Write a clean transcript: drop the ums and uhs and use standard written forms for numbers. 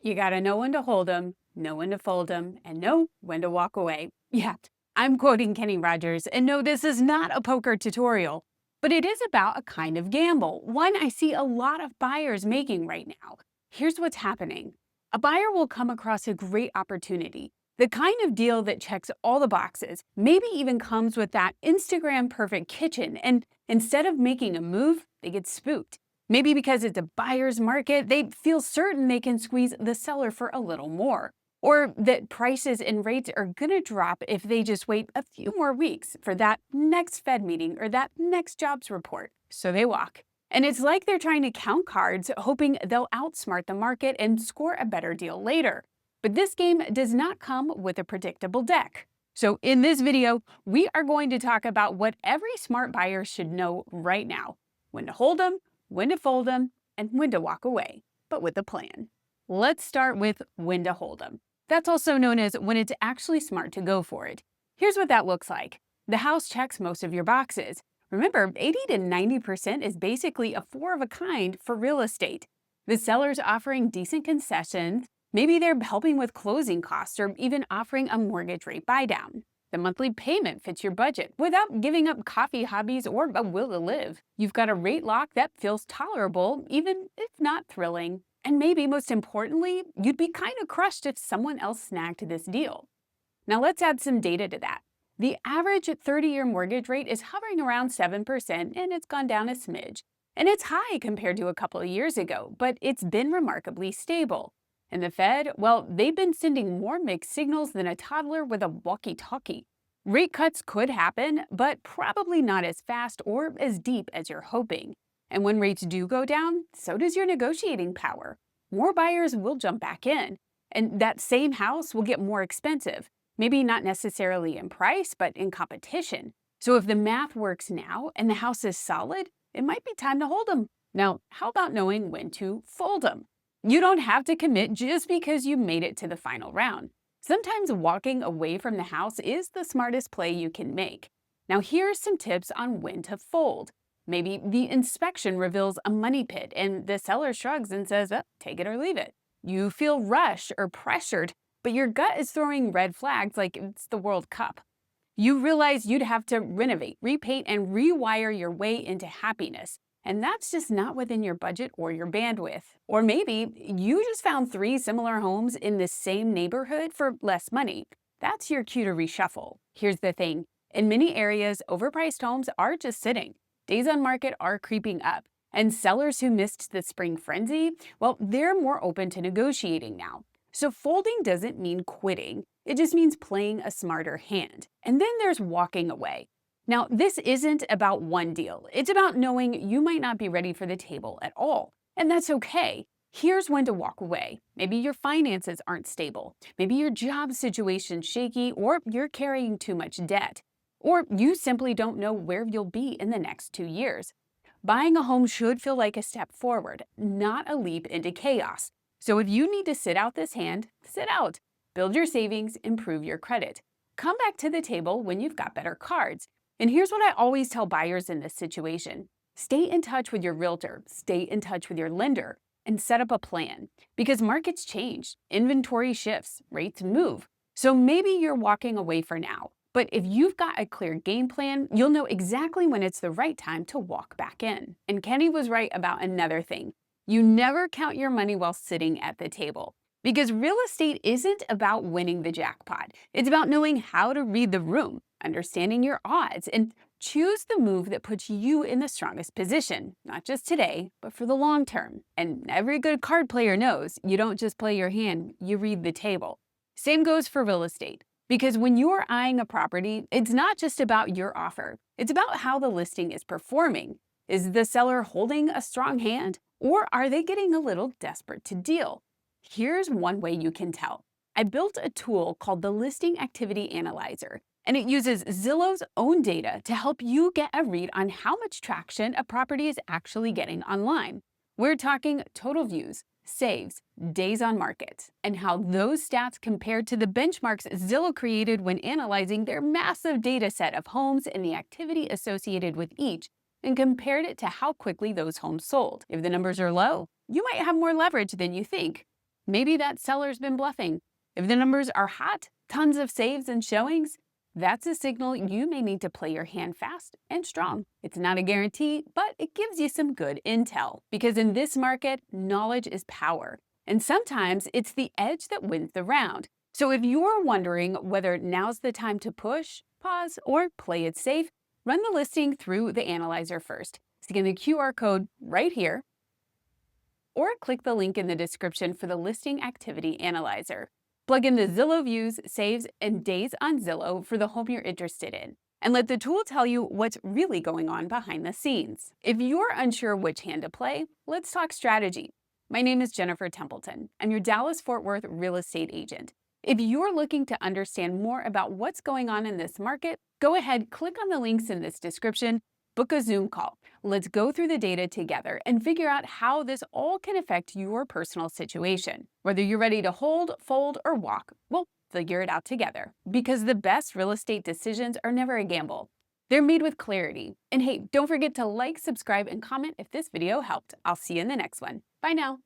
You gotta know when to hold 'em, know when to fold 'em, and know when to walk away. Yeah, I'm quoting Kenny Rogers, and no, this is not a poker tutorial, but it is about a kind of gamble, one I see a lot of buyers making right now. Here's what's happening. A buyer will come across a great opportunity, the kind of deal that checks all the boxes, maybe even comes with that Instagram perfect kitchen, and instead of making a move, they get spooked. Maybe because it's a buyer's market, they feel certain they can squeeze the seller for a little more. Or that prices and rates are gonna drop if they just wait a few more weeks for that next Fed meeting or that next jobs report. So they walk. And it's like they're trying to count cards, hoping they'll outsmart the market and score a better deal later. But this game does not come with a predictable deck. So in this video, we are going to talk about what every smart buyer should know right now: when to hold them, when to fold them, and when to walk away, but with a plan. Let's start with when to hold them. That's also known as when it's actually smart to go for it. Here's what that looks like. The house checks most of your boxes. Remember, 80 to 90% is basically a four of a kind for real estate. The seller's offering decent concessions. Maybe they're helping with closing costs or even offering a mortgage rate buydown. The monthly payment fits your budget without giving up coffee hobbies or a will to live. You've got a rate lock that feels tolerable, even if not thrilling. And maybe most importantly, you'd be kind of crushed if someone else snagged this deal. Now let's add some data to that. The average 30-year mortgage rate is hovering around 7%, and it's gone down a smidge. And it's high compared to a couple of years ago, but it's been remarkably stable. And the Fed, well, they've been sending more mixed signals than a toddler with a walkie-talkie. Rate cuts could happen, but probably not as fast or as deep as you're hoping. And when rates do go down, so does your negotiating power. More buyers will jump back in, and that same house will get more expensive. Maybe not necessarily in price, but in competition. So if the math works now and the house is solid, it might be time to hold them. Now, how about knowing when to fold them? You don't have to commit just because you made it to the final round. Sometimes walking away from the house is the smartest play you can make. Now here's some tips on when to fold. Maybe the inspection reveals a money pit and the seller shrugs and says, oh, take it or leave it. You feel rushed or pressured, but your gut is throwing red flags like it's the World Cup. You realize you'd have to renovate, repaint, and rewire your way into happiness. And that's just not within your budget or your bandwidth. Or maybe you just found 3 similar homes in the same neighborhood for less money. That's your cue to reshuffle. Here's the thing. In many areas, overpriced homes are just sitting. Days on market are creeping up. And sellers who missed the spring frenzy, well, they're more open to negotiating now. So folding doesn't mean quitting. It just means playing a smarter hand. And then there's walking away. Now, this isn't about one deal. It's about knowing you might not be ready for the table at all. And that's okay. Here's when to walk away. Maybe your finances aren't stable. Maybe your job situation's shaky, or you're carrying too much debt. Or you simply don't know where you'll be in the next 2 years. Buying a home should feel like a step forward, not a leap into chaos. So if you need to sit out this hand, sit out. Build your savings, improve your credit. Come back to the table when you've got better cards. And here's what I always tell buyers in this situation. Stay in touch with your realtor, stay in touch with your lender, and set up a plan. Because markets change, inventory shifts, rates move. So maybe you're walking away for now. But if you've got a clear game plan, you'll know exactly when it's the right time to walk back in. And Kenny was right about another thing. You never count your money while sitting at the table. Because real estate isn't about winning the jackpot. It's about knowing how to read the room, understanding your odds, and choose the move that puts you in the strongest position, not just today, but for the long term. And every good card player knows you don't just play your hand, you read the table. Same goes for real estate. Because when you're eyeing a property, it's not just about your offer. It's about how the listing is performing. Is the seller holding a strong hand, or are they getting a little desperate to deal? Here's one way you can tell. I built a tool called the Listing Activity Analyzer, and it uses Zillow's own data to help you get a read on how much traction a property is actually getting online. We're talking total views, saves, days on market, and how those stats compare to the benchmarks Zillow created when analyzing their massive data set of homes and the activity associated with each, and compared it to how quickly those homes sold. If the numbers are low, you might have more leverage than you think. maybe that seller's been bluffing. If the numbers are hot, tons of saves and showings, that's a signal you may need to play your hand fast and strong. It's not a guarantee, but it gives you some good intel. Because in this market, knowledge is power. And sometimes it's the edge that wins the round. So if you're wondering whether now's the time to push, pause, or play it safe, run the listing through the analyzer first. Scan the QR code right here, or click the link in the description for the listing activity analyzer. Plug in the Zillow views, saves, and days on Zillow for the home you're interested in, and let the tool tell you what's really going on behind the scenes. If you're unsure which hand to play, let's talk strategy. My name is Jennifer Templeton. I'm your Dallas-Fort Worth real estate agent. If you're looking to understand more about what's going on in this market, go ahead, click on the links in this description, book a Zoom call. Let's go through the data together and figure out how this all can affect your personal situation. Whether you're ready to hold, fold, or walk, we'll figure it out together. Because the best real estate decisions are never a gamble. They're made with clarity. And hey, don't forget to like, subscribe, and comment if this video helped. I'll see you in the next one. Bye now.